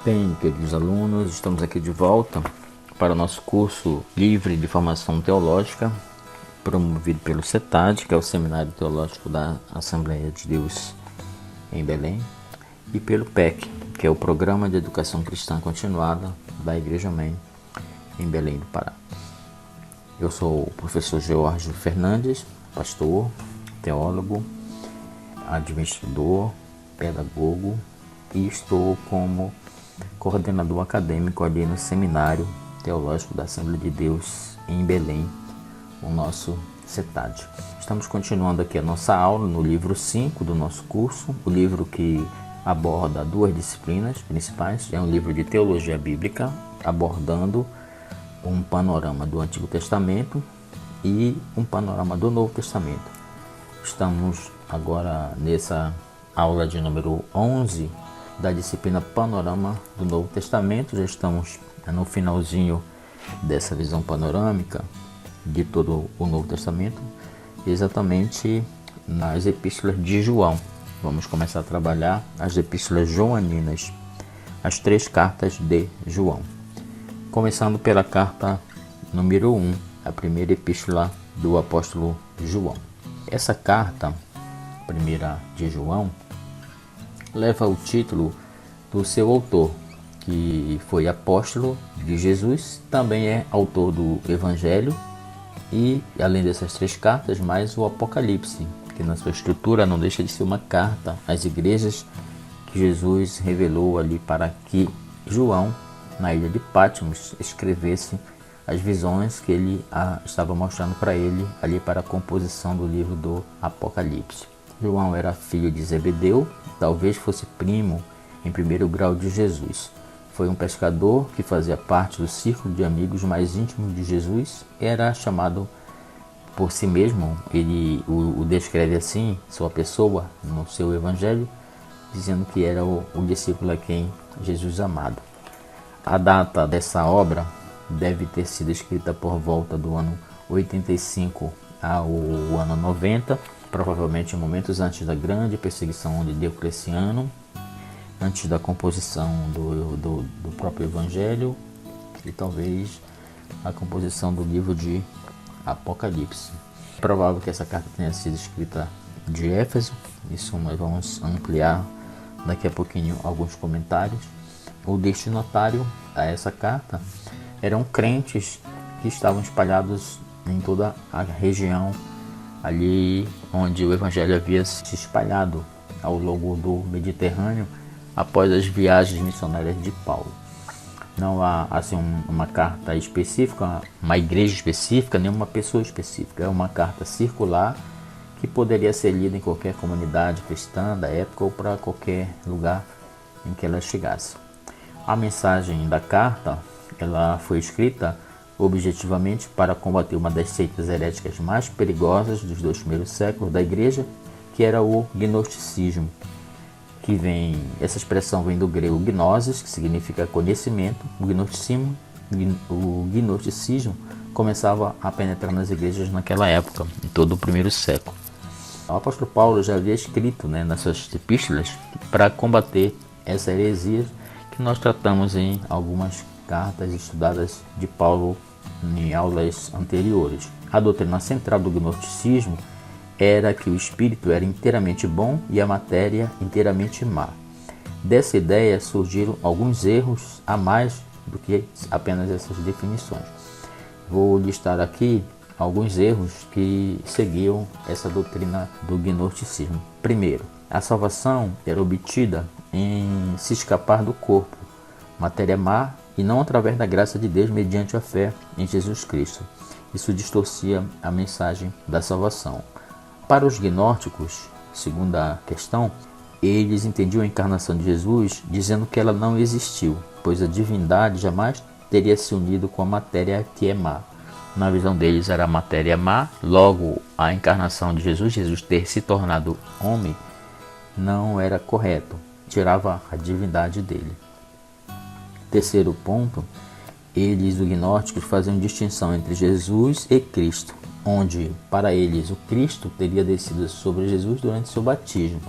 Bem, queridos alunos, estamos aqui de volta para o nosso curso livre de formação teológica, promovido pelo CETAD, que é o Seminário Teológico da Assembleia de Deus em Belém, e pelo PEC, que é o Programa de Educação Cristã Continuada da Igreja Amém, em Belém do Pará. Eu sou o professor George Fernandes, pastor, teólogo, administrador, pedagogo, e estou como coordenador acadêmico ali no Seminário Teológico da Assembleia de Deus em Belém, o nosso CETAD. Estamos continuando aqui a nossa aula no livro 5 do nosso curso, o livro que aborda duas disciplinas principais. É um livro de teologia bíblica, abordando um panorama do Antigo Testamento e um panorama do Novo Testamento. Estamos agora nessa aula de número 11 da disciplina Panorama do Novo Testamento. Já estamos no finalzinho dessa visão panorâmica de todo o Novo Testamento, exatamente nas epístolas de João. Vamos começar a trabalhar as epístolas joaninas, as 3 cartas de João. Começando pela carta número 1, a primeira epístola do apóstolo João. Essa carta, primeira de João, leva o título do seu autor, que foi apóstolo de Jesus, também é autor do Evangelho e, além dessas 3 cartas, mais o Apocalipse, que na sua estrutura não deixa de ser uma carta às igrejas que Jesus revelou ali para que João, na ilha de Patmos, escrevesse as visões que ele estava mostrando para ele ali para a composição do livro do Apocalipse. João era filho de Zebedeu, talvez fosse primo em primeiro grau de Jesus. Foi um pescador que fazia parte do círculo de amigos mais íntimos de Jesus. Era chamado por si mesmo, ele o descreve assim, sua pessoa, no seu evangelho, dizendo que era o discípulo a quem Jesus amado. A data dessa obra deve ter sido escrita por volta do ano 85 ao ano 90, provavelmente momentos antes da grande perseguição de Diocleciano, antes da composição do próprio Evangelho e talvez a composição do livro de Apocalipse. É provável que essa carta tenha sido escrita de Éfeso, isso nós vamos ampliar daqui a pouquinho alguns comentários. O destinatário a essa carta eram crentes que estavam espalhados em toda a região ali onde o Evangelho havia se espalhado ao longo do Mediterrâneo após as viagens missionárias de Paulo. Não há assim uma carta específica, uma igreja específica, nem uma pessoa específica. É uma carta circular que poderia ser lida em qualquer comunidade cristã da época ou para qualquer lugar em que ela chegasse. A mensagem da carta ela foi escrita objetivamente para combater uma das seitas heréticas mais perigosas dos 2 primeiros séculos da igreja, que era o gnosticismo, essa expressão vem do grego gnosis, que significa conhecimento. O gnosticismo começava a penetrar nas igrejas naquela época, em todo o primeiro século. O apóstolo Paulo já havia escrito nas suas epístolas para combater essa heresia que nós tratamos em algumas cartas estudadas de Paulo em aulas anteriores. A doutrina central do gnosticismo era que o espírito era inteiramente bom e a matéria inteiramente má. Dessa ideia surgiram alguns erros a mais do que apenas essas definições. Vou listar aqui alguns erros que seguiam essa doutrina do gnosticismo. Primeiro, a salvação era obtida em se escapar do corpo, matéria má, e não através da graça de Deus mediante a fé em Jesus Cristo. Isso distorcia a mensagem da salvação. Para os gnósticos, segunda questão, eles entendiam a encarnação de Jesus dizendo que ela não existiu, pois a divindade jamais teria se unido com a matéria que é má. Na visão deles era a matéria má, logo a encarnação de Jesus ter se tornado homem, não era correto, tirava a divindade dele. Terceiro ponto, eles, os gnósticos, faziam distinção entre Jesus e Cristo, onde, para eles, o Cristo teria descido sobre Jesus durante seu batismo.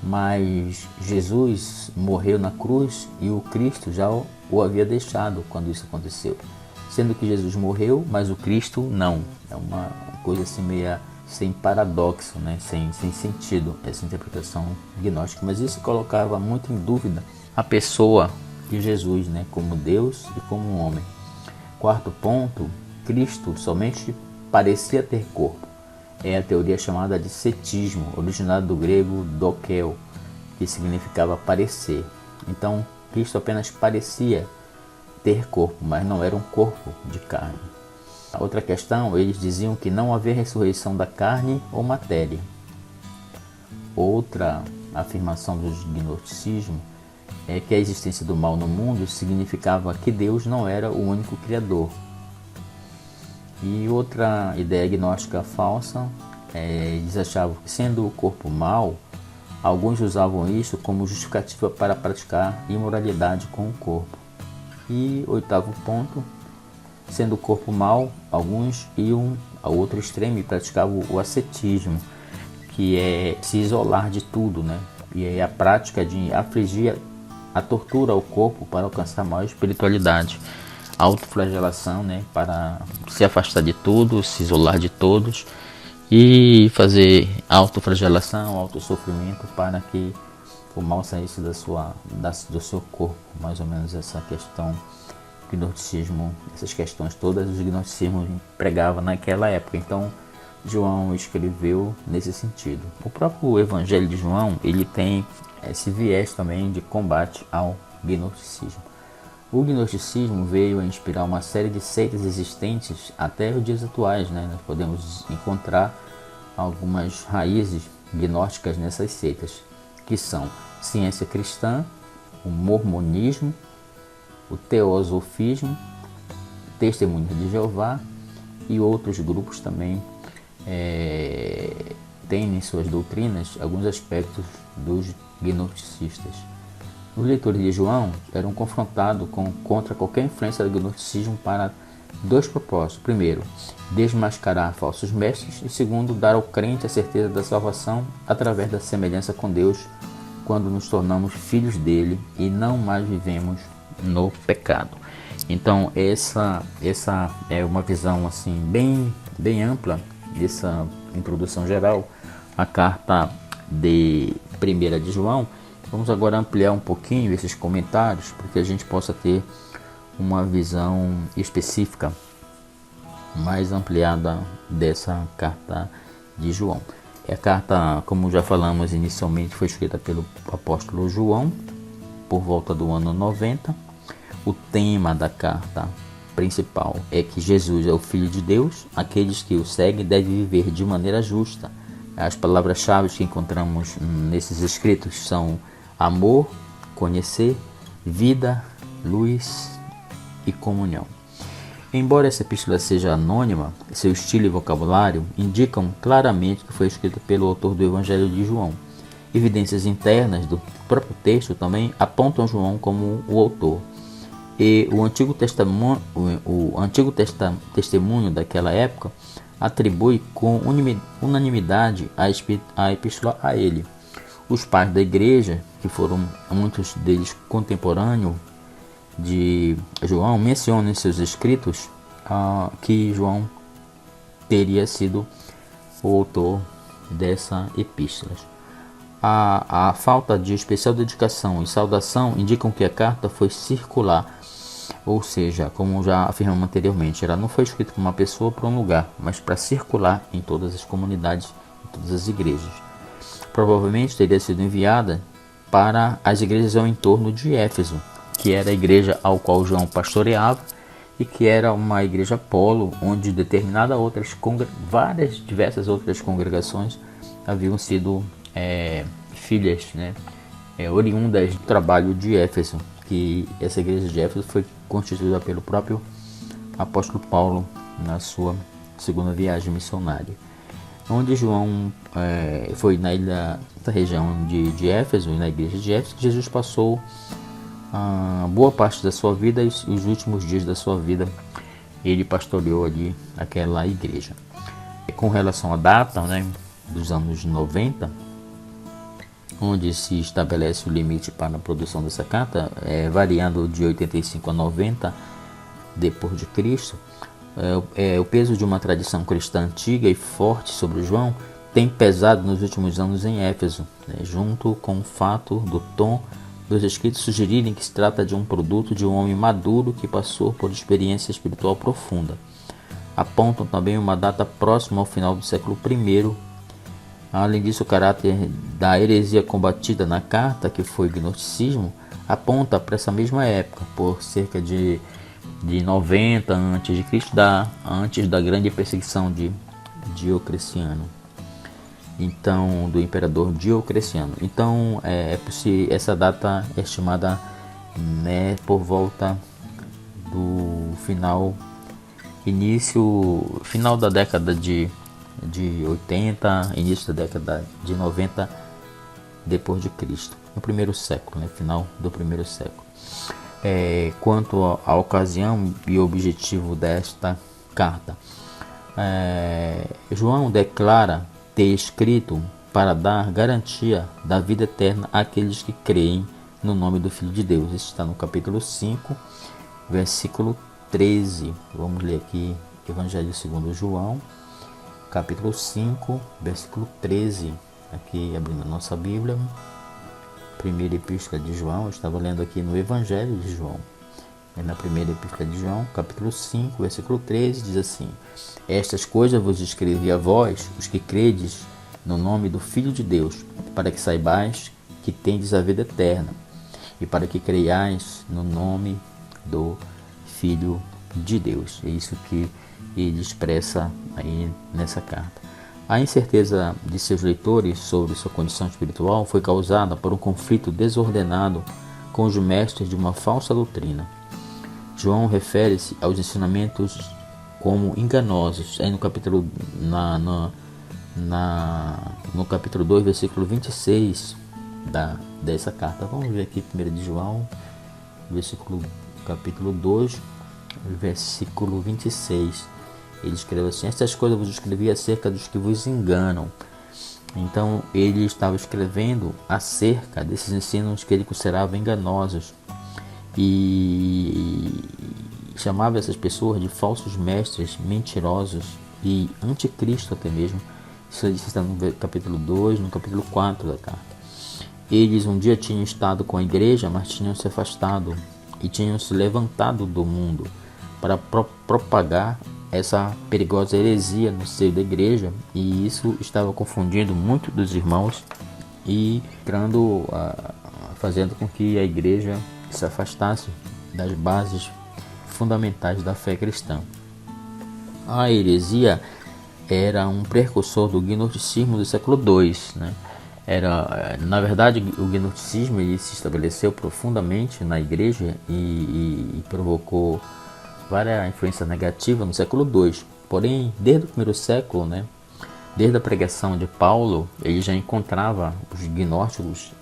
mas Jesus morreu na cruz e o Cristo já o havia deixado quando isso aconteceu. Sendo que Jesus morreu, mas o Cristo não. É uma coisa assim meio sem paradoxo, né? sem sentido essa interpretação gnóstica. Mas isso colocava muito em dúvida a pessoa de Jesus, né? Como Deus e como homem. Quarto ponto, Cristo somente parecia ter corpo. É a teoria chamada de cetismo, originada do grego dokel, que significava parecer. Então, Cristo apenas parecia ter corpo, mas não era um corpo de carne. A outra questão, eles diziam que não havia ressurreição da carne ou matéria. Outra afirmação do gnosticismo é que a existência do mal no mundo significava que Deus não era o único criador. E outra ideia gnóstica falsa, eles achavam que, sendo o corpo mau, alguns usavam isso como justificativa para praticar imoralidade com o corpo. E oitavo ponto, sendo o corpo mau, alguns iam ao outro extremo e praticavam o ascetismo, que é se isolar de tudo, né? E é a prática de afligir a tortura ao corpo para alcançar maior espiritualidade. A autoflagelação, né? Para se afastar de tudo, se isolar de todos e fazer autoflagelação, autossofrimento para que o mal saísse do seu corpo. Mais ou menos essa questão do gnosticismo, essas questões todas os gnosticismos pregavam naquela época. Então João escreveu nesse sentido. O próprio Evangelho de João, ele tem esse viés também de combate ao gnosticismo. O gnosticismo veio a inspirar uma série de seitas existentes até os dias atuais, né? Nós podemos encontrar algumas raízes gnósticas nessas seitas, que são ciência cristã, o mormonismo, o teosofismo, testemunhas de Jeová e outros grupos também têm em suas doutrinas alguns aspectos dos gnosticistas. Os leitores de João eram confrontados contra qualquer influência do gnosticismo para dois propósitos. Primeiro, desmascarar falsos mestres e segundo, dar ao crente a certeza da salvação através da semelhança com Deus quando nos tornamos filhos dele e não mais vivemos no pecado. Então essa é uma visão assim bem ampla dessa introdução geral à carta de 1 de João. Vamos agora ampliar um pouquinho esses comentários para que a gente possa ter uma visão específica mais ampliada dessa carta de João. A carta, como já falamos inicialmente, foi escrita pelo apóstolo João por volta do ano 90. O tema da carta principal é que Jesus é o Filho de Deus. Aqueles que o seguem devem viver de maneira justa. As palavras-chave que encontramos nesses escritos são amor, conhecer, vida, luz e comunhão. Embora essa epístola seja anônima, seu estilo e vocabulário indicam claramente que foi escrita pelo autor do Evangelho de João. Evidências internas do próprio texto também apontam João como o autor. E o Antigo Testemunho daquela época atribui com unanimidade a epístola a ele. Os pais da igreja, que foram muitos deles contemporâneos de João, mencionam em seus escritos que João teria sido o autor dessa epístola. A falta de especial dedicação e saudação indicam que a carta foi circular, ou seja, como já afirmamos anteriormente, ela não foi escrita por uma pessoa para um lugar, mas para circular em todas as comunidades, em todas as igrejas. Provavelmente teria sido enviada para as igrejas ao entorno de Éfeso, que era a igreja ao qual João pastoreava e que era uma igreja polo, onde diversas outras congregações haviam sido filhas, né, oriundas do trabalho de Éfeso, que essa igreja de Éfeso foi constituída pelo próprio apóstolo Paulo na sua segunda viagem missionária. Onde João foi na região de Éfeso, na igreja de Éfeso, que Jesus passou boa parte da sua vida e os últimos dias da sua vida ele pastoreou ali aquela igreja. Com relação à data, né, dos anos 90, onde se estabelece o limite para a produção dessa carta, variando de 85 a 90 depois de Cristo. O peso de uma tradição cristã antiga e forte sobre João tem pesado nos últimos anos em Éfeso, junto com o fato do tom dos escritos sugerirem que se trata de um produto de um homem maduro que passou por experiência espiritual profunda. Apontam também uma data próxima ao final do século I. Além disso, o caráter da heresia combatida na carta, que foi o gnosticismo, aponta para essa mesma época, por cerca de 90 a.C., antes da grande perseguição de Diocleciano. Então, do imperador Diocleciano. Então, essa data é estimada, por volta do final da década de 80, início da década de 90 depois de Cristo, no primeiro século, final do primeiro século. Quanto à ocasião e objetivo desta carta, João declara ter escrito para dar garantia da vida eterna àqueles que creem no nome do Filho de Deus. Isso está no capítulo 5, versículo 13. Vamos ler aqui Evangelho segundo João, capítulo 5, versículo 13. Aqui abrindo a nossa Bíblia, primeira epístola de João. Eu estava lendo aqui no Evangelho de João. Na primeira epístola de João, capítulo 5, versículo 13, diz assim: Estas coisas vos escrevi a vós, os que credes no nome do Filho de Deus, para que saibais que tendes a vida eterna, e para que creiais no nome do Filho de Deus. É isso que ele expressa aí nessa carta. A incerteza de seus leitores sobre sua condição espiritual foi causada por um conflito desordenado com os mestres de uma falsa doutrina. João refere-se aos ensinamentos como enganosos. Aí no capítulo no capítulo 2, versículo 26 dessa carta. Vamos ver aqui 1 de João, capítulo 2, versículo 26. Ele escreveu assim: Estas coisas vos escrevi acerca dos que vos enganam. Então ele estava escrevendo acerca desses ensinos que ele considerava enganosos e chamava essas pessoas de falsos mestres, mentirosos e anticristo até mesmo. Isso está no capítulo 2, no capítulo 4 da carta. Eles um dia tinham estado com a igreja, mas tinham se afastado e tinham se levantado do mundo para propagar essa perigosa heresia no seio da igreja, e isso estava confundindo muito dos irmãos e fazendo com que a igreja se afastasse das bases fundamentais da fé cristã. A heresia era um precursor do gnosticismo do século II, Na verdade, o gnosticismo ele se estabeleceu profundamente na igreja e provocou várias influências negativas no século II. Porém, desde o primeiro século, desde a pregação de Paulo, ele já encontrava os gnósticos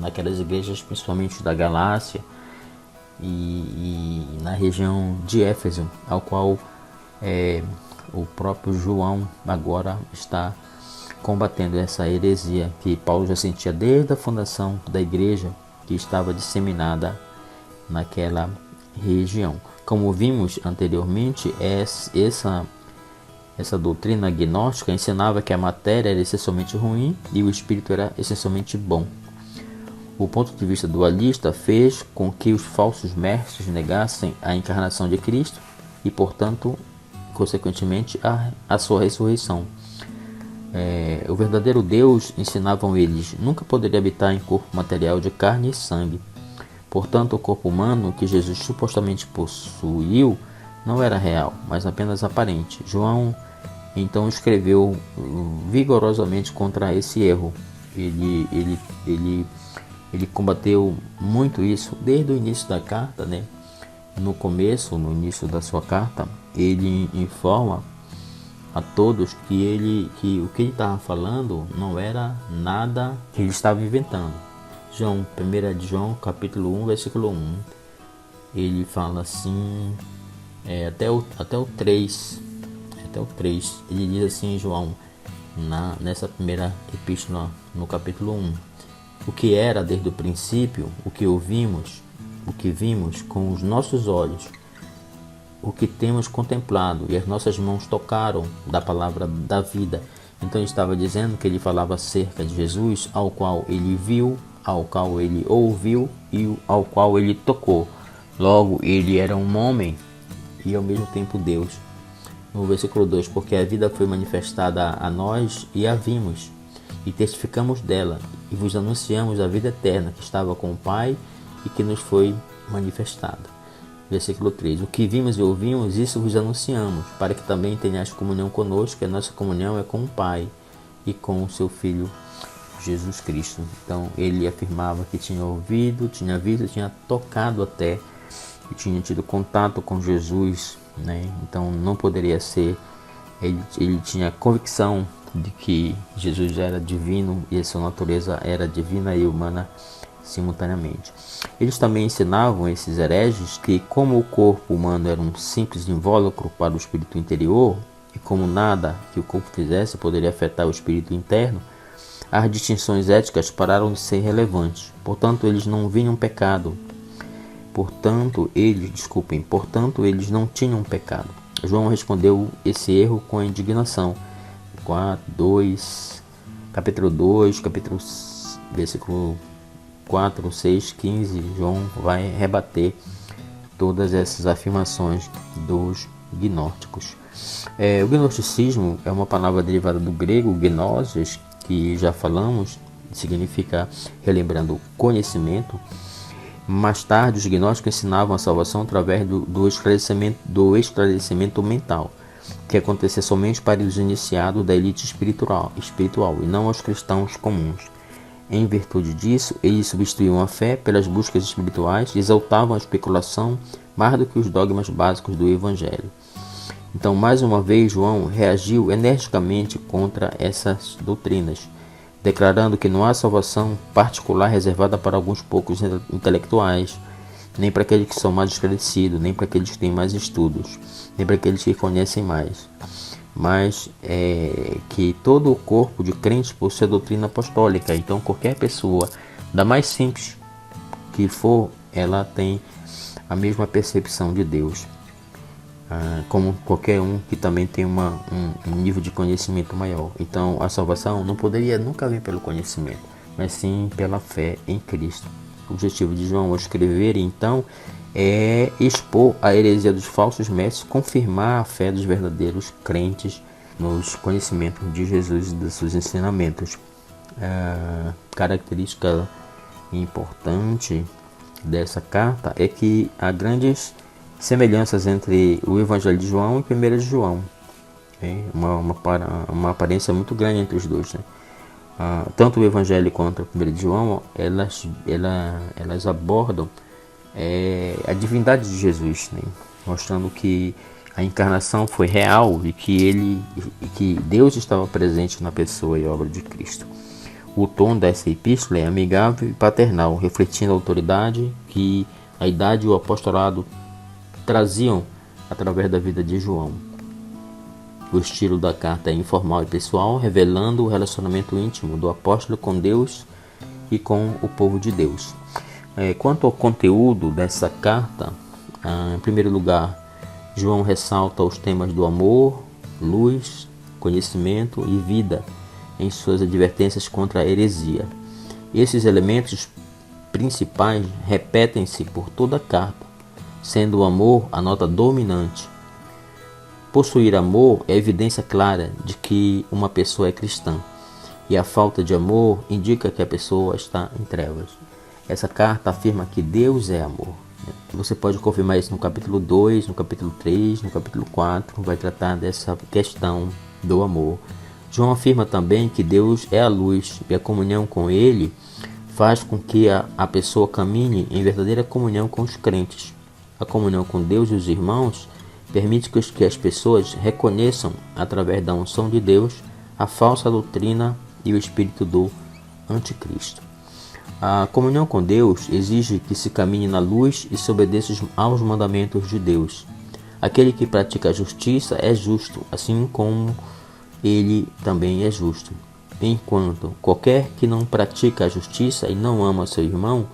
naquelas igrejas, principalmente da Galácia e na região de Éfeso, ao qual o próprio João agora está combatendo essa heresia que Paulo já sentia desde a fundação da igreja, que estava disseminada naquela região. Como vimos anteriormente, essa doutrina gnóstica ensinava que a matéria era essencialmente ruim e o espírito era essencialmente bom. O ponto de vista dualista fez com que os falsos mestres negassem a encarnação de Cristo e, portanto, consequentemente, a sua ressurreição. O verdadeiro Deus, ensinavam eles, nunca poderia habitar em corpo material de carne e sangue. Portanto, o corpo humano que Jesus supostamente possuiu não era real, mas apenas aparente. João então escreveu vigorosamente contra esse erro. Ele combateu muito isso desde o início da carta, No início da sua carta, ele informa a todos que o que ele estava falando não era nada que ele estava inventando. 1 de João, capítulo 1, versículo 1. Ele fala assim, até o 3. Ele diz assim, João, nessa primeira epístola, no capítulo 1. o que era desde o princípio, o que ouvimos, o que vimos com os nossos olhos, o que temos contemplado e as nossas mãos tocaram da palavra da vida. Então ele estava dizendo que ele falava acerca de Jesus, ao qual ele viu, ao qual ele ouviu e ao qual ele tocou. Logo, ele era um homem e ao mesmo tempo Deus. No versículo 2, porque a vida foi manifestada a nós e a vimos, e testificamos dela, e vos anunciamos a vida eterna que estava com o Pai e que nos foi manifestada. Versículo 3, o que vimos e ouvimos, isso vos anunciamos, para que também tenhais comunhão conosco, que a nossa comunhão é com o Pai e com o seu Filho Jesus Cristo. Então ele afirmava que tinha ouvido, tinha visto, tinha tocado até, e tinha tido contato com Jesus, né? Então não poderia ser, ele tinha convicção de que Jesus era divino e a sua natureza era divina e humana simultaneamente. Eles também ensinavam, esses hereges, que como o corpo humano era um simples invólucro para o espírito interior, e como nada que o corpo fizesse poderia afetar o espírito interno, as distinções éticas pararam de ser relevantes. Portanto, eles não viam pecado. Portanto, eles não tinham pecado. João respondeu esse erro com indignação. Capítulo 2, versículo 4, 6, 15, João vai rebater todas essas afirmações dos gnósticos. O gnosticismo é uma palavra derivada do grego gnosis, que já falamos, significa, relembrando, conhecimento. Mais tarde, os gnósticos ensinavam a salvação através do esclarecimento mental, que acontecia somente para os iniciados da elite espiritual e não aos cristãos comuns. Em virtude disso, eles substituíam a fé pelas buscas espirituais e exaltavam a especulação mais do que os dogmas básicos do Evangelho. Então, mais uma vez, João reagiu energicamente contra essas doutrinas, declarando que não há salvação particular reservada para alguns poucos intelectuais, nem para aqueles que são mais esclarecidos, nem para aqueles que têm mais estudos, nem para aqueles que conhecem mais, mas que todo o corpo de crentes possui a doutrina apostólica. Então qualquer pessoa, da mais simples que for, ela tem a mesma percepção de Deus, como qualquer um que também tem um nível de conhecimento maior. Então a salvação não poderia nunca vir pelo conhecimento, mas sim pela fé em Cristo. O objetivo de João ao escrever, então, é expor a heresia dos falsos mestres, confirmar a fé dos verdadeiros crentes nos conhecimentos de Jesus e dos seus ensinamentos. Característica importante dessa carta é que há grandes semelhanças entre o Evangelho de João e 1 de João. Uma aparência muito grande entre os dois, né? Tanto o Evangelho quanto a 1 de João, elas abordam a divindade de Jesus, né? Mostrando que a encarnação foi real e que Deus estava presente na pessoa e obra de Cristo. O tom dessa epístola é amigável e paternal, refletindo a autoridade que a idade e o apostolado traziam através da vida de João. O estilo da carta é informal e pessoal, revelando o relacionamento íntimo do apóstolo com Deus e com o povo de Deus. Quanto ao conteúdo dessa carta, em primeiro lugar, João ressalta os temas do amor, luz, conhecimento e vida em suas advertências contra a heresia. Esses elementos principais repetem-se por toda a carta, sendo o amor a nota dominante. Possuir amor é evidência clara de que uma pessoa é cristã, e a falta de amor indica que a pessoa está em trevas. Essa carta afirma que Deus é amor. Você pode confirmar isso no capítulo 2, no capítulo 3, no capítulo 4, vai tratar dessa questão do amor. João afirma também que Deus é a luz e a comunhão com Ele faz com que a pessoa caminhe em verdadeira comunhão com os crentes. A comunhão com Deus e os irmãos permite que as pessoas reconheçam, através da unção de Deus, a falsa doutrina e o espírito do anticristo. A comunhão com Deus exige que se caminhe na luz e se obedeça aos mandamentos de Deus. Aquele que pratica a justiça é justo, assim como Ele também é justo. enquanto qualquer que não pratica a justiça e não ama seu irmão,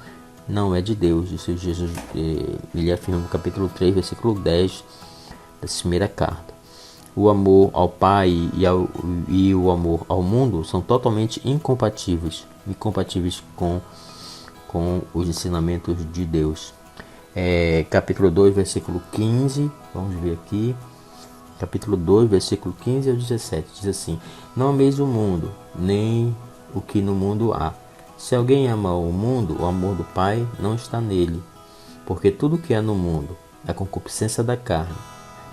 não é de Deus. Isso Jesus ele afirma no capítulo 3, versículo 10 da primeira carta. O amor ao Pai e o amor ao mundo são totalmente incompatíveis com os ensinamentos de Deus. Capítulo 2, versículo 15, vamos ver aqui. Capítulo 2, versículo 15 ao 17, diz assim: Não ameis o mundo, nem o que no mundo há. Se alguém ama o mundo, o amor do Pai não está nele. Porque tudo que há no mundo, a concupiscência da carne,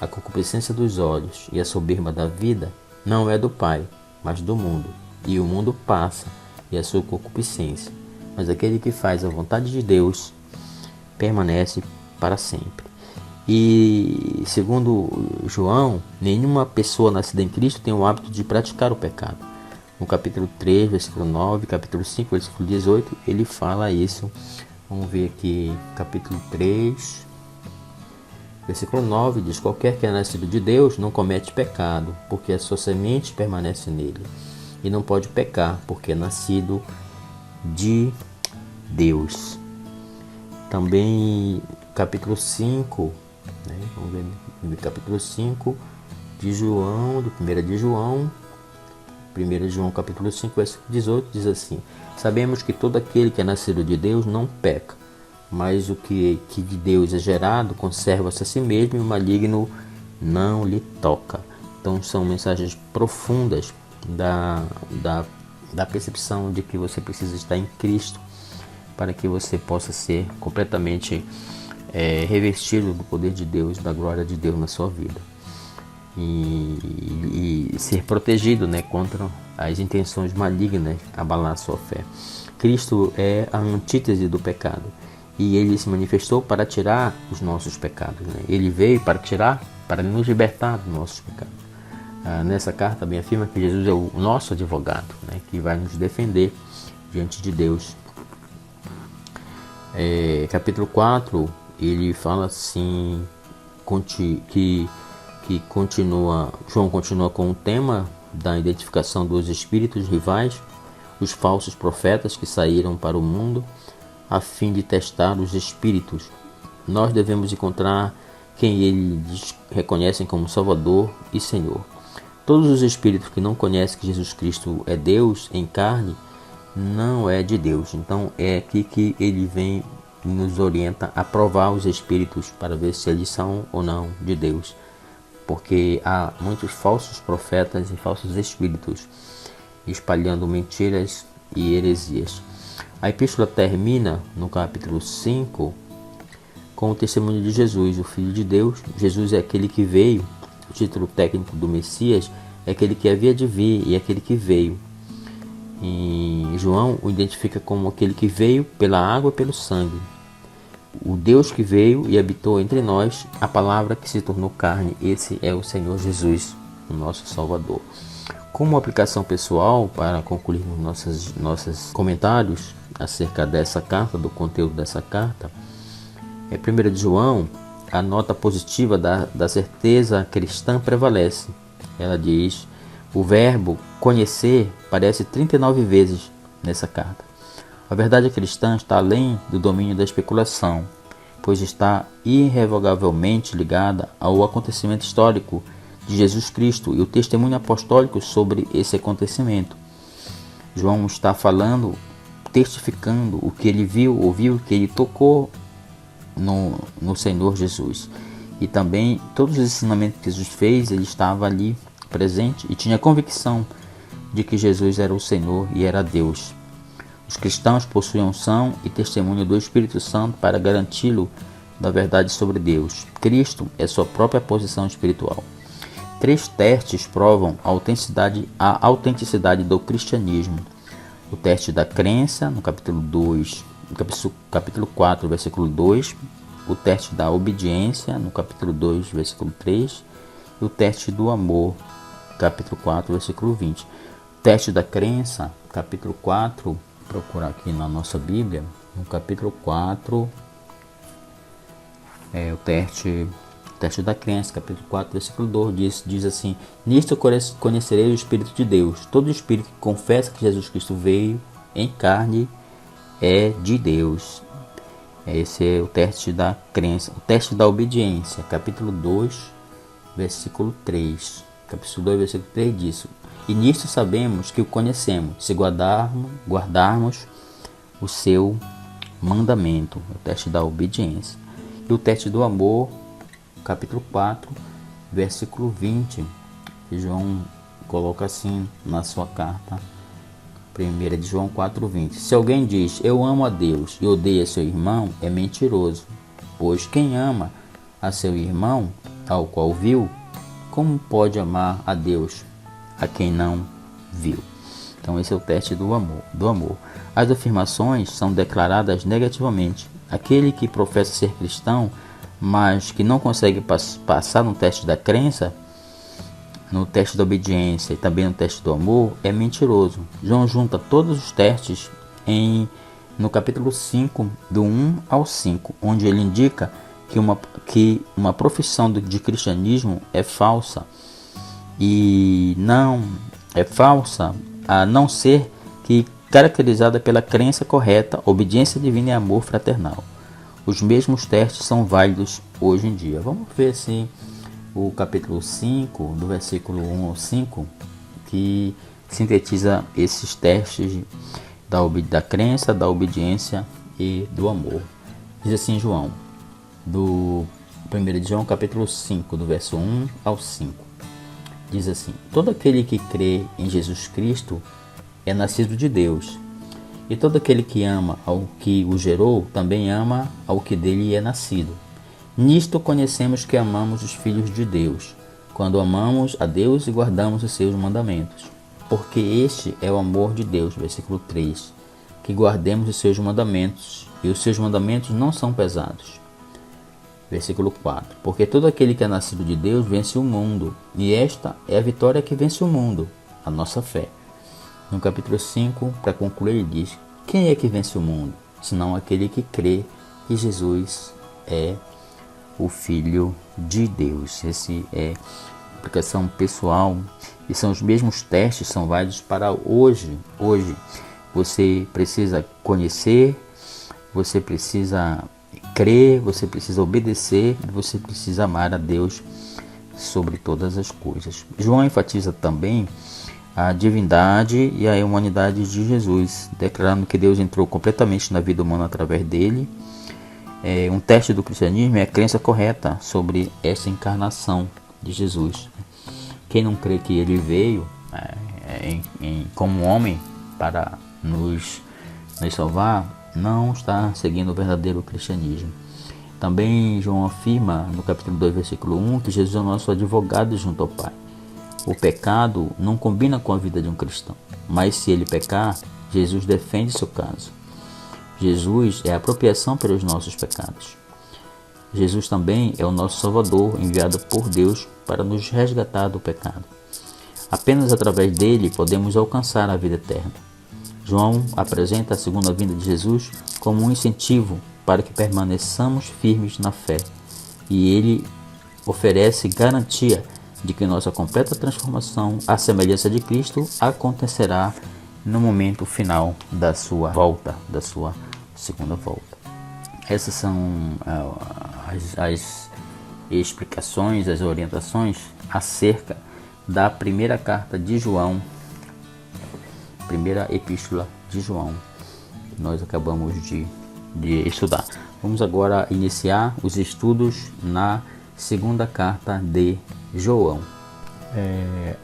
a concupiscência dos olhos e a soberba da vida, não é do Pai, mas do mundo. E o mundo passa, e a sua concupiscência. Mas aquele que faz a vontade de Deus permanece para sempre. E segundo João, nenhuma pessoa nascida em Cristo tem o hábito de praticar o pecado. No capítulo 3, versículo 9, capítulo 5, versículo 18, ele fala isso. Vamos ver aqui, capítulo 3, versículo 9, diz: Qualquer que é nascido de Deus não comete pecado, porque a sua semente permanece nele. E não pode pecar, porque é nascido de Deus. Também capítulo 5, vamos ver no capítulo 5 de João, do 1 de João, 1 João capítulo 5, versículo 18, diz assim: Sabemos que todo aquele que é nascido de Deus não peca, mas o que de Deus é gerado conserva-se a si mesmo e o maligno não lhe toca. Então são mensagens profundas da percepção de que você precisa estar em Cristo para que você possa ser completamente revestido do poder de Deus, da glória de Deus na sua vida. E ser protegido, contra as intenções malignas abalar a sua fé. Cristo é a antítese do pecado e ele se manifestou para tirar os nossos pecados. Ele veio para nos libertar dos nossos pecados. Nessa carta também afirma que Jesus é o nosso advogado, que vai nos defender diante de Deus. Capítulo 4, ele fala assim, João continua com o tema da identificação dos espíritos rivais, os falsos profetas que saíram para o mundo a fim de testar os espíritos. Nós devemos encontrar quem eles reconhecem como Salvador e Senhor. Todos os espíritos que não conhecem que Jesus Cristo é Deus em carne, não é de Deus. Então é aqui que ele vem e nos orienta a provar os espíritos para ver se eles são ou não de Deus. Porque há muitos falsos profetas e falsos espíritos espalhando mentiras e heresias. A epístola termina no capítulo 5 com o testemunho de Jesus, o Filho de Deus. Jesus é aquele que veio, o título técnico do Messias é aquele que havia de vir e aquele que veio. E João o identifica como aquele que veio pela água e pelo sangue. O Deus que veio e habitou entre nós, a palavra que se tornou carne, esse é o Senhor Jesus, o nosso Salvador. Como aplicação pessoal, para concluirmos nossos comentários acerca dessa carta, do conteúdo dessa carta, 1 de João, a nota positiva da certeza cristã prevalece. Ela diz: o verbo conhecer aparece 39 vezes nessa carta. A verdade cristã está além do domínio da especulação, pois está irrevogavelmente ligada ao acontecimento histórico de Jesus Cristo e o testemunho apostólico sobre esse acontecimento. João está falando, testificando o que ele viu, ouviu, o que ele tocou no Senhor Jesus. E também todos os ensinamentos que Jesus fez, ele estava ali presente e tinha convicção de que Jesus era o Senhor e era Deus. Os cristãos possuem unção e testemunho do Espírito Santo para garanti-lo da verdade sobre Deus. Cristo é sua própria posição espiritual. 3 testes provam a autenticidade do cristianismo. O teste da crença, no capítulo 4, versículo 2. O teste da obediência, no capítulo 2, versículo 3. E o teste do amor, capítulo 4, versículo 20. O teste da crença, capítulo 4, procurar aqui na nossa Bíblia, no capítulo 4, o teste Teste da crença, capítulo 4, versículo 2, diz assim: nisto conhecerei o Espírito de Deus. Todo espírito que confessa que Jesus Cristo veio em carne é de Deus. Esse é o teste da crença. O teste da obediência, capítulo 2, versículo 3. Capítulo 2, versículo 3 diz: e nisto sabemos que o conhecemos, se guardarmos o seu mandamento. O teste da obediência. E o teste do amor, capítulo 4, versículo 20. João coloca assim na sua carta, 1 de João 4,20. Se alguém diz, eu amo a Deus e odeia seu irmão, é mentiroso. Pois quem ama a seu irmão, ao qual viu, como pode amar a Deus, a quem não viu? Então esse é o teste do amor. As afirmações são declaradas negativamente. Aquele que professa ser cristão, mas que não consegue passar no teste da crença, no teste da obediência e também no teste do amor, é mentiroso. João junta todos os testes no capítulo 5, do 1 ao 5, onde ele indica que uma profissão de cristianismo é falsa, e não é falsa a não ser que caracterizada pela crença correta, obediência divina e amor fraternal. Os mesmos testes são válidos hoje em dia. Vamos ver assim o capítulo 5, do versículo 1 ao 5, que sintetiza esses testes da crença, da obediência e do amor. Diz assim João, do 1 de João, capítulo 5, do verso 1 ao 5. Diz assim: todo aquele que crê em Jesus Cristo é nascido de Deus, e todo aquele que ama ao que o gerou, também ama ao que dele é nascido. Nisto conhecemos que amamos os filhos de Deus, quando amamos a Deus e guardamos os seus mandamentos. Porque este é o amor de Deus, versículo 3, que guardemos os seus mandamentos, e os seus mandamentos não são pesados. Versículo 4, porque todo aquele que é nascido de Deus vence o mundo, e esta é a vitória que vence o mundo, a nossa fé. No capítulo 5, para concluir, ele diz: quem é que vence o mundo, senão aquele que crê que Jesus é o Filho de Deus? Esse é a aplicação pessoal, e são os mesmos testes, são válidos para hoje. Hoje você precisa conhecer, você precisa crer, você precisa obedecer, você precisa amar a Deus sobre todas as coisas. João enfatiza também a divindade e a humanidade de Jesus, declarando que Deus entrou completamente na vida humana através dele. Um teste do cristianismo é a crença correta sobre essa encarnação de Jesus. Quem não crê que ele veio como homem para nos salvar, não está seguindo o verdadeiro cristianismo. Também João afirma no capítulo 2, versículo 1, que Jesus é o nosso advogado junto ao Pai. O pecado não combina com a vida de um cristão, mas se ele pecar, Jesus defende seu caso. Jesus é a apropriação pelos nossos pecados. Jesus também é o nosso Salvador, enviado por Deus para nos resgatar do pecado. Apenas através dele podemos alcançar a vida eterna. João apresenta a segunda vinda de Jesus como um incentivo para que permaneçamos firmes na fé, e ele oferece garantia de que nossa completa transformação à semelhança de Cristo acontecerá no momento final da sua volta, da sua segunda volta. Essas são as explicações, as orientações acerca da primeira carta de João, primeira epístola de João, que nós acabamos de estudar. Vamos agora iniciar os estudos na segunda carta de João.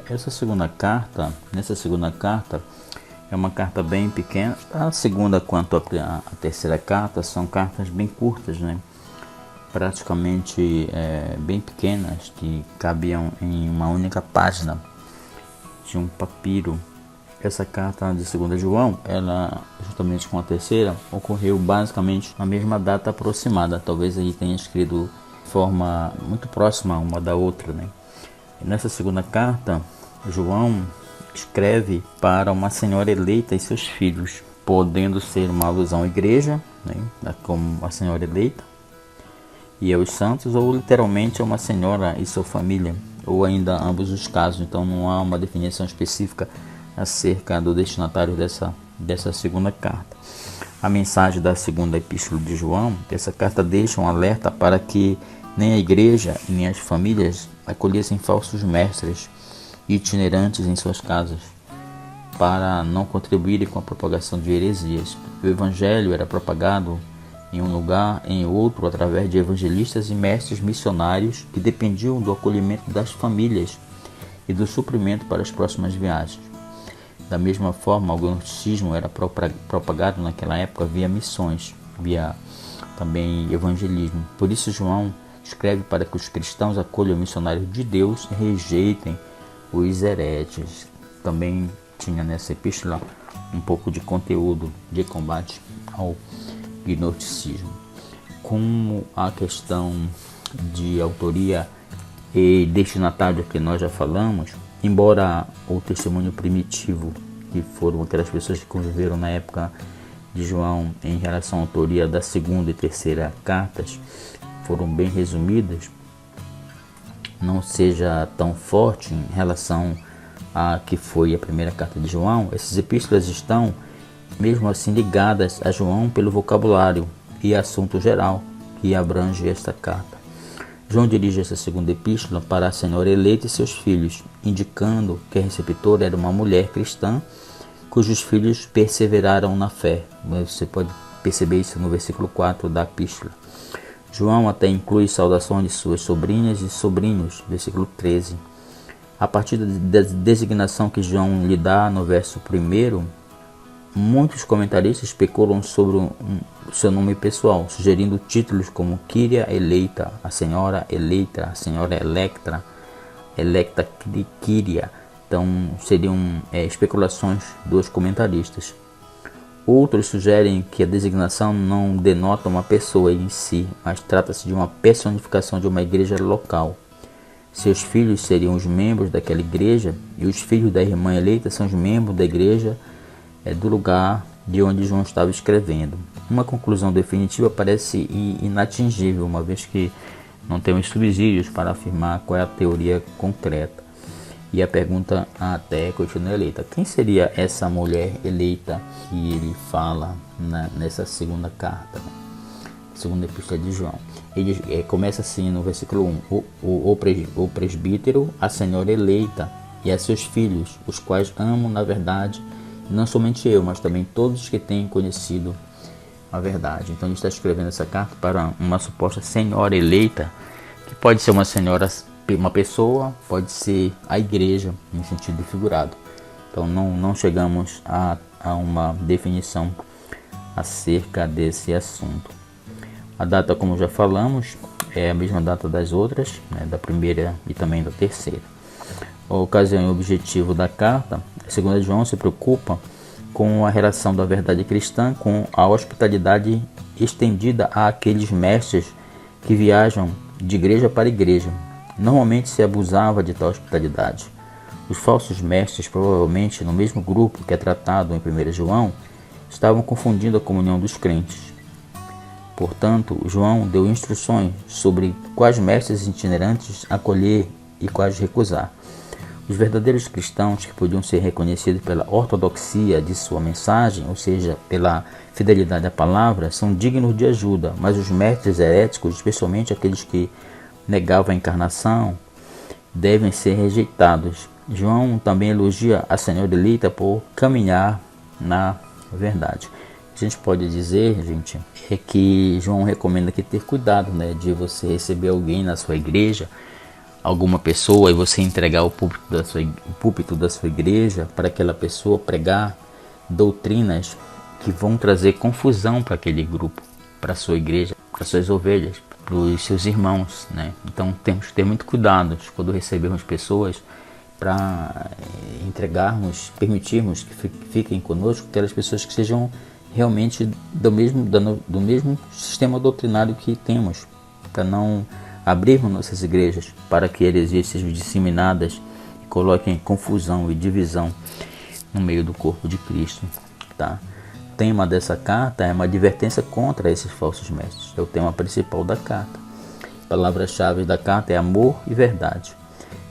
Nessa segunda carta é uma carta bem pequena. A segunda quanto a terceira carta são cartas bem curtas, né? Praticamente bem pequenas, que cabiam em uma única página de um papiro. Essa carta de 2 João, ela, justamente com a terceira, ocorreu basicamente na mesma data aproximada. Talvez ele tenha escrito de forma muito próxima uma da outra, né? Nessa segunda carta, João escreve para uma senhora eleita e seus filhos, podendo ser uma alusão à igreja, né, como a senhora eleita, e aos santos, ou literalmente a uma senhora e sua família, ou ainda ambos os casos. Então não há uma definição específica acerca do destinatário dessa segunda carta. A mensagem da segunda epístola de João, essa carta deixa um alerta para que nem a igreja nem as famílias acolhessem falsos mestres itinerantes em suas casas, para não contribuírem com a propagação de heresias. O evangelho era propagado em um lugar, em outro, através de evangelistas e mestres missionários que dependiam do acolhimento das famílias e do suprimento para as próximas viagens. Da mesma forma, o gnosticismo era propagado naquela época via missões, via também evangelismo. Por isso João escreve para que os cristãos acolham missionários de Deus e rejeitem os hereges. Também tinha nessa epístola um pouco de conteúdo de combate ao gnosticismo. Como a questão de autoria e destinatário que nós já falamos, embora o testemunho primitivo, que foram aquelas pessoas que conviveram na época de João em relação à autoria da segunda e terceira cartas, foram bem resumidas, não seja tão forte em relação a que foi a primeira carta de João, essas epístolas estão, mesmo assim, ligadas a João pelo vocabulário e assunto geral que abrange esta carta. João dirige essa segunda epístola para a senhora eleita e seus filhos, indicando que a receptora era uma mulher cristã cujos filhos perseveraram na fé. Você pode perceber isso no versículo 4 da epístola. João até inclui saudações de suas sobrinhas e sobrinhos, versículo 13. A partir da designação que João lhe dá no verso 1, muitos comentaristas especulam sobre o seu nome pessoal, sugerindo títulos como Kyria eleita, a senhora eleita, a senhora electa Kyria. Então seriam especulações dos comentaristas. Outros sugerem que a designação não denota uma pessoa em si, mas trata-se de uma personificação de uma igreja local. Seus filhos seriam os membros daquela igreja e os filhos da irmã eleita são os membros da igreja do lugar de onde João estava escrevendo. Uma conclusão definitiva parece inatingível, uma vez que não temos subsídios para afirmar qual é a teoria concreta. E a pergunta até continua eleita. Quem seria essa mulher eleita que ele fala nessa segunda carta, segunda epístola de João? Ele começa assim no versículo 1. O presbítero, a senhora eleita e a seus filhos, os quais amo na verdade, não somente eu, mas também todos que têm conhecido a verdade. Então ele está escrevendo essa carta para uma suposta senhora eleita, que pode ser uma senhora, uma pessoa, pode ser a igreja, em sentido figurado. Então não chegamos a uma definição acerca desse assunto. A data, como já falamos, é a mesma data das outras, da primeira e também da terceira. A ocasião e o objetivo da carta, segundo João, se preocupa com a relação da verdade cristã com a hospitalidade estendida àqueles mestres que viajam de igreja para igreja. Normalmente se abusava de tal hospitalidade. Os falsos mestres, provavelmente no mesmo grupo que é tratado em 1 João, estavam confundindo a comunhão dos crentes. Portanto, João deu instruções sobre quais mestres itinerantes acolher e quais recusar. Os verdadeiros cristãos, que podiam ser reconhecidos pela ortodoxia de sua mensagem, ou seja, pela fidelidade à palavra, são dignos de ajuda, mas os mestres heréticos, especialmente aqueles que negavam a encarnação, devem ser rejeitados. João também elogia a senhora eleita por caminhar na verdade. A gente pode dizer, gente, é que João recomenda que ter cuidado, de você receber alguém na sua igreja, alguma pessoa, e você entregar o púlpito da sua igreja para aquela pessoa pregar doutrinas que vão trazer confusão para aquele grupo, para a sua igreja, para suas ovelhas, para os seus irmãos, Então temos que ter muito cuidado quando recebermos pessoas para permitirmos que fiquem conosco aquelas pessoas que sejam realmente do mesmo sistema doutrinário que temos, para não abrirmos nossas igrejas para que heresias sejam disseminadas e coloquem confusão e divisão no meio do corpo de Cristo, tá? O tema dessa carta é uma advertência contra esses falsos mestres. É o tema principal da carta. Palavras-chave da carta é amor e verdade.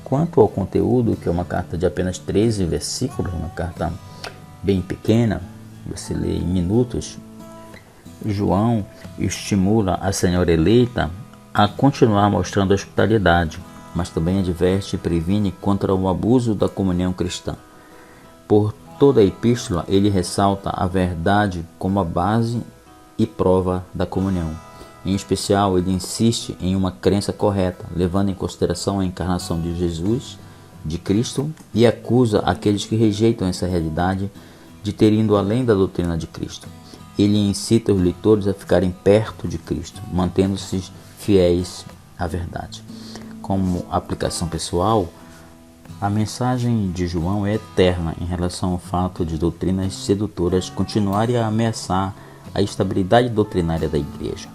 Quanto ao conteúdo, que é uma carta de apenas 13 versículos, uma carta bem pequena, você lê em minutos, João estimula a senhora eleita a continuar mostrando hospitalidade, mas também adverte e previne contra o abuso da comunhão cristã. Por toda a epístola, ele ressalta a verdade como a base e prova da comunhão. Em especial, ele insiste em uma crença correta, levando em consideração a encarnação de Jesus, de Cristo, e acusa aqueles que rejeitam essa realidade de ter ido além da doutrina de Cristo. Ele incita os leitores a ficarem perto de Cristo, mantendo-se fiéis à verdade. Como aplicação pessoal, a mensagem de João é eterna em relação ao fato de doutrinas sedutoras continuarem a ameaçar a estabilidade doutrinária da igreja.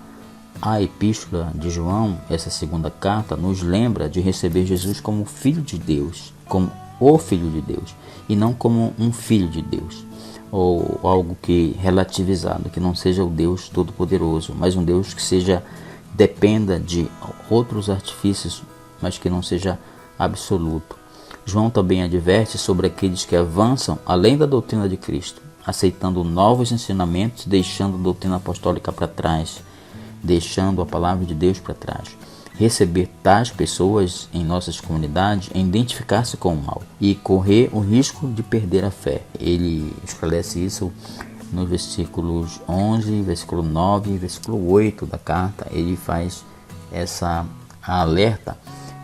A epístola de João, essa segunda carta, nos lembra de receber Jesus como Filho de Deus, como o Filho de Deus, e não como um Filho de Deus, ou algo que relativizado, que não seja o Deus Todo-Poderoso, mas um Deus que dependa de outros artifícios, mas que não seja absoluto. João também adverte sobre aqueles que avançam além da doutrina de Cristo, aceitando novos ensinamentos, deixando a doutrina apostólica para trás, deixando a palavra de Deus para trás. Receber tais pessoas em nossas comunidades é identificar-se com o mal e correr o risco de perder a fé. Ele esclarece isso nos versículos 11, versículo 9 e versículo 8 da carta. Ele faz essa alerta.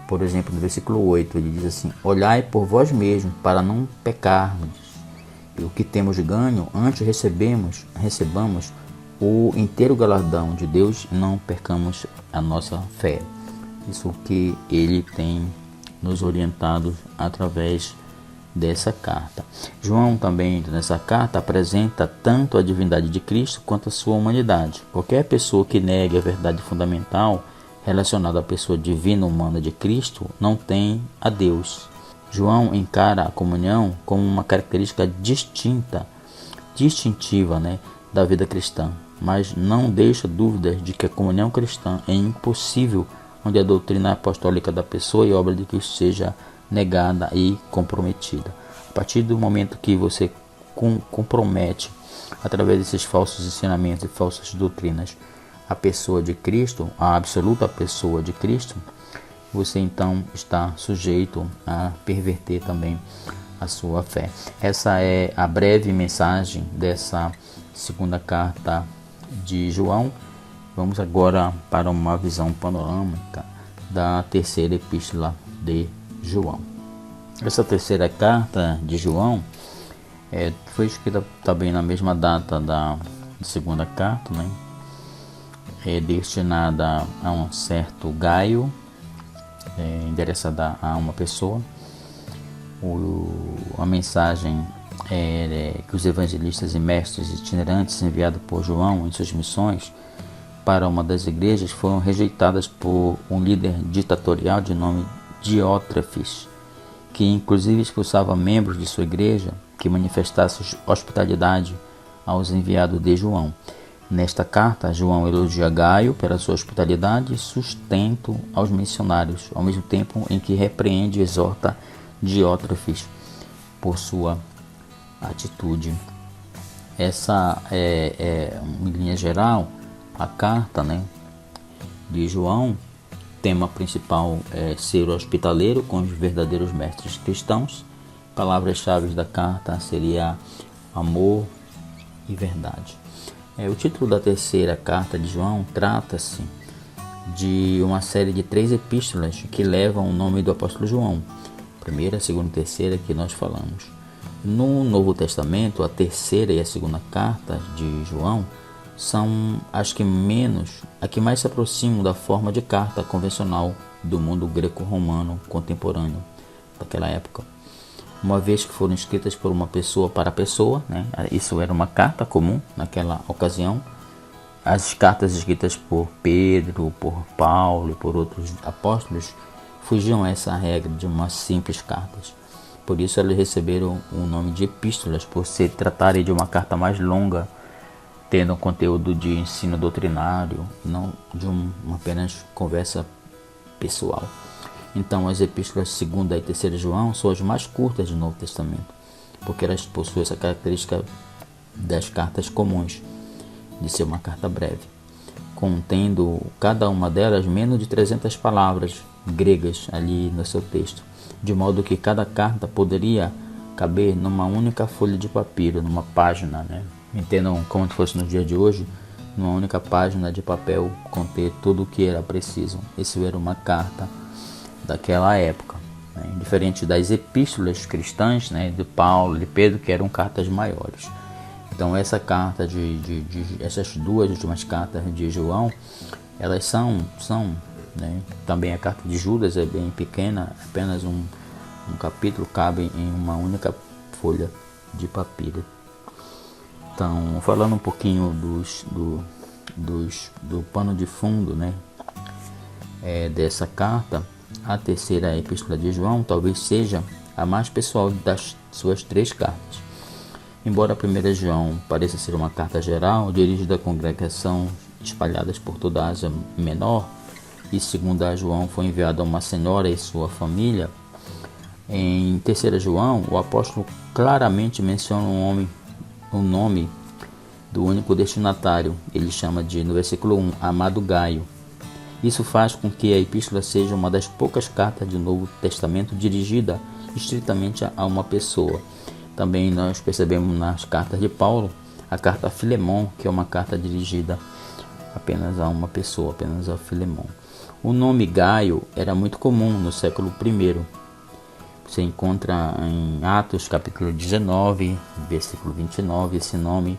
Por exemplo, no versículo 8, ele diz assim: olhai por vós mesmos para não pecarmos. E o que temos de ganho, antes recebamos o inteiro galardão de Deus e não percamos a nossa fé. Isso que ele tem nos orientado através dessa carta. João também, nessa carta, apresenta tanto a divindade de Cristo quanto a sua humanidade. Qualquer pessoa que negue a verdade fundamental relacionada à pessoa divina humana de Cristo não tem a Deus. João encara a comunhão como uma característica distintiva, da vida cristã, mas não deixa dúvidas de que a comunhão cristã é impossível onde a doutrina apostólica da pessoa e obra de Cristo seja negada e comprometida. A partir do momento que você compromete, através desses falsos ensinamentos e falsas doutrinas, a pessoa de Cristo, a absoluta pessoa de Cristo, você então está sujeito a perverter também a sua fé. Essa é a breve mensagem dessa segunda carta de João. Vamos agora para uma visão panorâmica da terceira epístola de João. Essa terceira carta de João foi escrita também na mesma data da segunda carta, É destinada a um certo Gaio, endereçada a uma pessoa. A mensagem que os evangelistas e mestres itinerantes enviados por João em suas missões para uma das igrejas foram rejeitadas por um líder ditatorial de nome Diótrefes, que inclusive expulsava membros de sua igreja que manifestassem hospitalidade aos enviados de João. Nesta carta, João elogia Gaio pela sua hospitalidade e sustento aos missionários, ao mesmo tempo em que repreende e exorta Diótrefes por sua atitude. Essa em linha geral, a carta de João. Tema principal é ser hospitaleiro com os verdadeiros mestres cristãos. Palavras-chave da carta seria amor e verdade. O título da terceira carta de João trata-se de uma série de 3 epístolas que levam o nome do apóstolo João. Primeira, segunda e terceira que nós falamos. No Novo Testamento, a terceira e a segunda carta de João são a que mais se aproximam da forma de carta convencional do mundo greco-romano contemporâneo daquela época. Uma vez que foram escritas por uma pessoa para pessoa, isso era uma carta comum naquela ocasião. As cartas escritas por Pedro, por Paulo e por outros apóstolos fugiam a essa regra de umas simples cartas. Por isso elas receberam o nome de epístolas, por se tratarem de uma carta mais longa, tendo um conteúdo de ensino doutrinário, não de uma apenas conversa pessoal. Então, as epístolas 2ª e 3ª João são as mais curtas do Novo Testamento, porque elas possuem essa característica das cartas comuns, de ser uma carta breve, contendo cada uma delas menos de 300 palavras gregas ali no seu texto, de modo que cada carta poderia caber numa única folha de papiro, numa página, né? Entendam como se fosse no dia de hoje, numa única página de papel conter tudo o que era preciso. Isso era uma carta daquela época, né? Diferente das epístolas cristãs, né, de Paulo e de Pedro, que eram cartas maiores. Então essa carta essas duas últimas cartas de João, elas são né, também a carta de Judas é bem pequena, apenas um capítulo cabe em uma única folha de papiro. Então, falando um pouquinho do pano de fundo, né, dessa carta, a terceira epístola de João talvez seja a mais pessoal das suas 3 cartas. Embora a primeira João pareça ser uma carta geral, dirigida à congregação espalhadas por toda a Ásia Menor, e segunda João foi enviada a uma senhora e sua família, em terceira João, o apóstolo claramente menciona o nome do único destinatário. Ele chama no versículo 1, amado Gaio. Isso faz com que a epístola seja uma das poucas cartas do Novo Testamento dirigida estritamente a uma pessoa. Também nós percebemos nas cartas de Paulo a carta a Filemon, que é uma carta dirigida apenas a uma pessoa, apenas a Filemon. O nome Gaio era muito comum no século I. Você encontra em Atos capítulo 19, versículo 29, esse nome.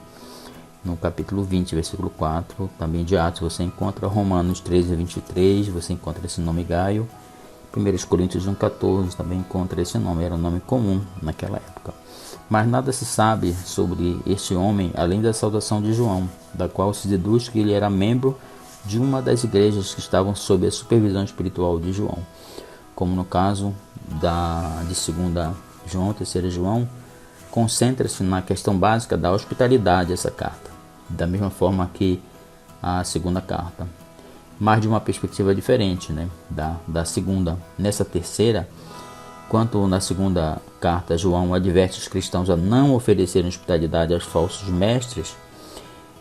No capítulo 20, versículo 4, também de Atos, você encontra Romanos 13, 23, você encontra esse nome Gaio. 1 Coríntios 1, 14, também encontra esse nome, era um nome comum naquela época. Mas nada se sabe sobre este homem, além da saudação de João, da qual se deduz que ele era membro de uma das igrejas que estavam sob a supervisão espiritual de João. Como no caso de 2ª João, 3ª João, concentra-se na questão básica da hospitalidade essa carta, da mesma forma que a 2ª carta, mas de uma perspectiva diferente, né, da segunda. Nessa terceira, quanto na 2ª carta, João adverte os cristãos a não oferecerem hospitalidade aos falsos mestres.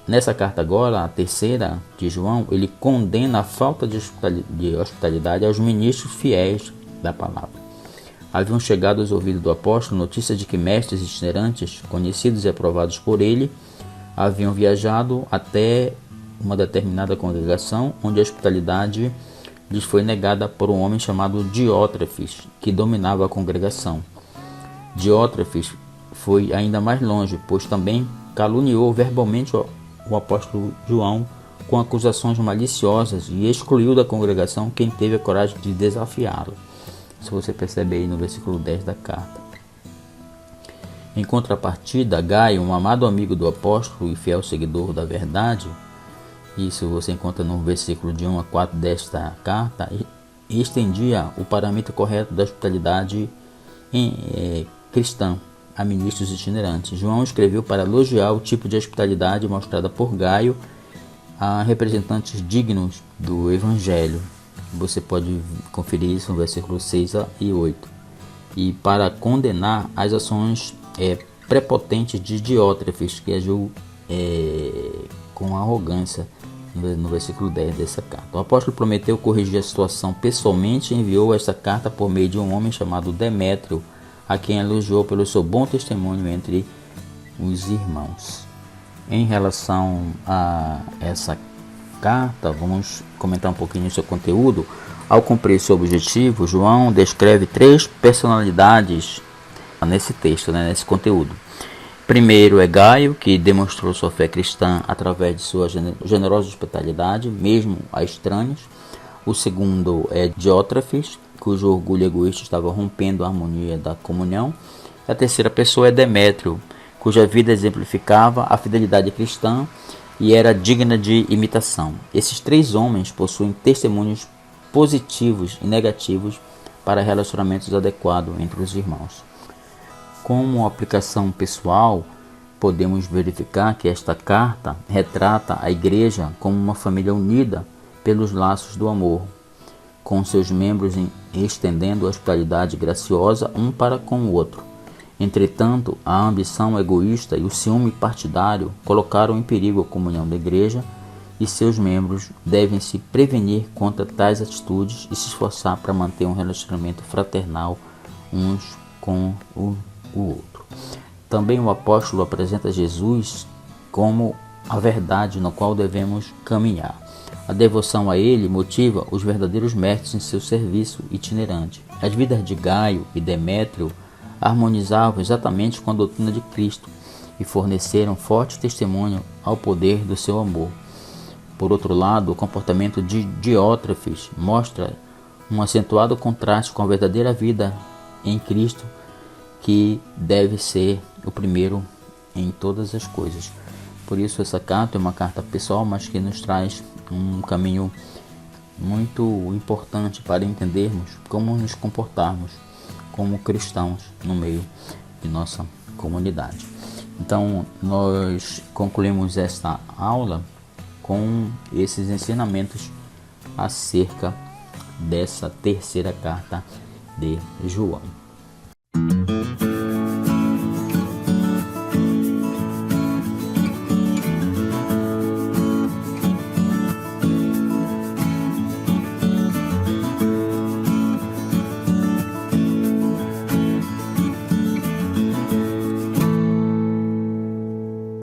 Nessa carta agora, a terceira de João, ele condena a falta de hospitalidade aos ministros fiéis da palavra. Haviam chegado aos ouvidos do apóstolo notícias de que mestres itinerantes, conhecidos e aprovados por ele, haviam viajado até uma determinada congregação, onde a hospitalidade lhes foi negada por um homem chamado Diótrefes, que dominava a congregação. Diótrefes foi ainda mais longe, pois também caluniou verbalmente o apóstolo João com acusações maliciosas e excluiu da congregação quem teve a coragem de desafiá-lo. Se você percebe aí no versículo 10 da carta. Em contrapartida, Gaio, um amado amigo do apóstolo e fiel seguidor da verdade, isso você encontra no versículo de 1 a 4 desta carta, estendia o parâmetro correto da hospitalidade cristã a ministros itinerantes. João escreveu para elogiar o tipo de hospitalidade mostrada por Gaio a representantes dignos do Evangelho. Você pode conferir isso no versículo 6 e 8. E para condenar as ações prepotentes de Diótrefes, que agiu com arrogância, no versículo 10 dessa carta. O apóstolo prometeu corrigir a situação pessoalmente e enviou esta carta por meio de um homem chamado Demétrio, a quem elogiou pelo seu bom testemunho entre os irmãos. Em relação a essa carta, vamos comentar um pouquinho do seu conteúdo. Ao cumprir seu objetivo, João descreve 3 personalidades nesse texto, nesse conteúdo. Primeiro é Gaio, que demonstrou sua fé cristã através de sua generosa hospitalidade, mesmo a estranhos. O segundo é Diótrefes, cujo orgulho egoísta estava rompendo a harmonia da comunhão. A terceira pessoa é Demétrio, cuja vida exemplificava a fidelidade cristã e era digna de imitação. Esses 3 homens possuem testemunhos positivos e negativos para relacionamentos adequados entre os irmãos. Como aplicação pessoal, podemos verificar que esta carta retrata a igreja como uma família unida pelos laços do amor. com seus membros, estendendo a hospitalidade graciosa um para com o outro. Entretanto, a ambição egoísta e o ciúme partidário colocaram em perigo a comunhão da igreja, e seus membros devem se prevenir contra tais atitudes e se esforçar para manter um relacionamento fraternal uns com o outro. Também o apóstolo apresenta Jesus como a verdade no qual devemos caminhar. A devoção a ele motiva os verdadeiros mestres em seu serviço itinerante. As vidas de Gaio e Demétrio harmonizavam exatamente com a doutrina de Cristo e forneceram forte testemunho ao poder do seu amor. Por outro lado, o comportamento de Diótrefes mostra um acentuado contraste com a verdadeira vida em Cristo, que deve ser o primeiro em todas as coisas. Por isso, essa carta é uma carta pessoal, mas que nos traz um caminho muito importante para entendermos como nos comportarmos como cristãos no meio de nossa comunidade. Então, nós concluímos esta aula com esses ensinamentos acerca dessa terceira carta de João.